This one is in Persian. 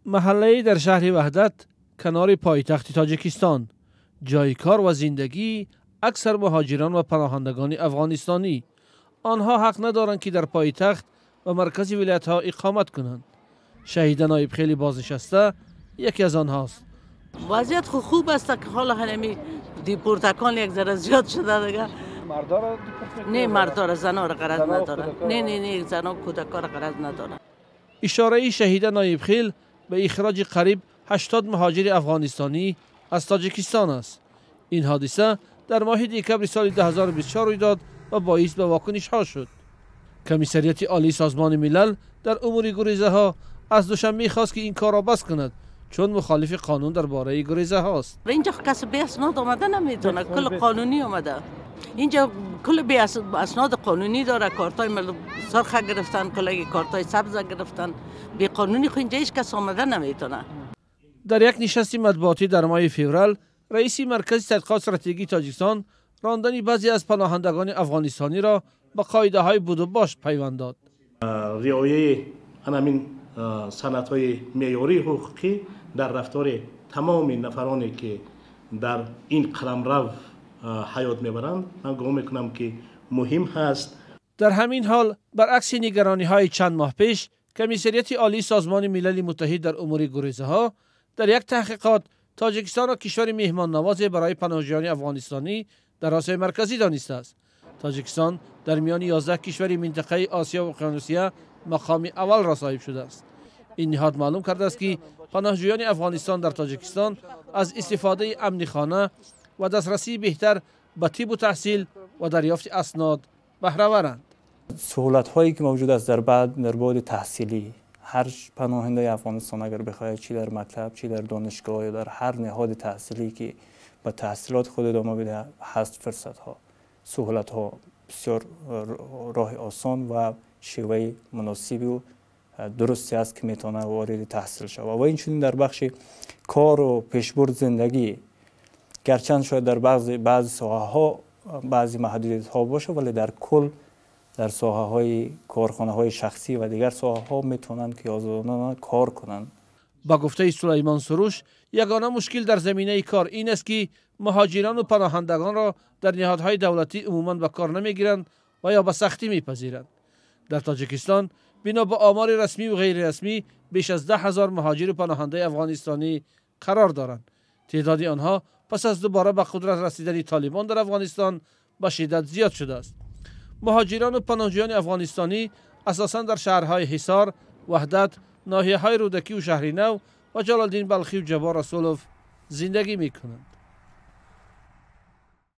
محله در شهر وحدت کنار پایتخت تاجیکستان، جای کار و زندگی اکثر مهاجران و پناهندگان افغانستانی. آنها حق ندارند که در پایتخت و مرکز ولایت ها اقامت کنند. شهید نایب خیلی بازنشسته یکی از آنهاست. وضعیت خوب است که حالا همین دیپورتکان یک ذره زیاد شده دیگه. مردار نه مردار زنا را غرض نداره. نه زنا کودکان را غرض نداره. اشاره شهید نایب خیل به اخراج قریب 80 مهاجر افغانستانی از تاجیکستان است. این حادثه در ماه دکمبر سال 2024 روی داد و باعث به واکنش ها شد. کمیسریت عالی سازمان ملل در امور گریزه ها از دوشنبه خواست که این کار را بس کند، چون مخالف قانون درباره گریزه هاست. اینجا کسی به اسناد آمده نمیتونه، کل قانونی آمده. اینجا کل به اسناد قانونی داره. کارتای سرخ گرفتن، کل کارتای سبز گرفتن. به قانونی خو اینجا هیچ کس آمده نمیتونه. در یک نشست مطبوعاتی در ماه فوریه، رئیس مرکز تحقیقات استراتژیکی تاجیکستان راندن بعضی از پناهندگان افغانستانی را به قاعده های بود و باش پیوند داد. رعایت همین سنت‌های معیاری حقوقی در رفتار تمام نفرانی که در این قلمرو حیات میبرند، من گمان میکنم که مهم هست. در همین حال برعکس نگرانی های چند ماه پیش، کمیسریت عالی سازمان ملل متحد در امور گریزه ها در یک تحقیقات تاجیکستان را کشور میهمان نواز برای پناهجویان افغانستانی در آسیا مرکزی دانسته است. تاجیکستان در میان 11 کشور منطقه آسیا و اقیانوسیه مقام اول را صاحب شده است. این نهاد معلوم کرده است که پناهجویان افغانستان در تاجیکستان از استفاده امن خانه و دسترسی بهتر به طب و تحصیل و دریافت اسناد بهره ورند. سهولت هایی که موجود است در بعد تحصیلی، هر پناهنده افغانستان اگر بخواهد چی در مکتب چی در دانشگاه یا در هر نهاد تحصیلی که به تحصیلات خود ادامه بده، هست فرصت ها، سهولت ها، بسیار راه آسان و شیوه مناسبی و درستی است که میتونه وارد تحصیل شود. و این در بخش کار و پیشبرد زندگی، گرچند شاید در بعضی ساحه ها بعضی محدودیت ها باشه، ولی در کل در ساحه های کارخانه های شخصی و دیگر ساحه ها میتونند که آزادانه کار کنند. با گفته سلیمان سروش، یگانه مشکل در زمینه کار این است که مهاجران و پناهندگان را در نهادهای دولتی عموماً به کار نمیگیرند و یا به سختی میپذیرند. در تاجیکستان بنا به آمار رسمی و غیر رسمی بیش از 10,000 مهاجر و پناهنده افغانستانی قرار دارند. تعداد آنها پس از دوباره به قدرت رسیدن طالبان در افغانستان به شدت زیاد شده است. مهاجران و پناهجویان افغانستانی اساساً در شهرهای حصار، وحدت، ناحیه‌های رودکی و شهر نو و جلالدین بلخی و جبار رسولوف زندگی می‌کنند.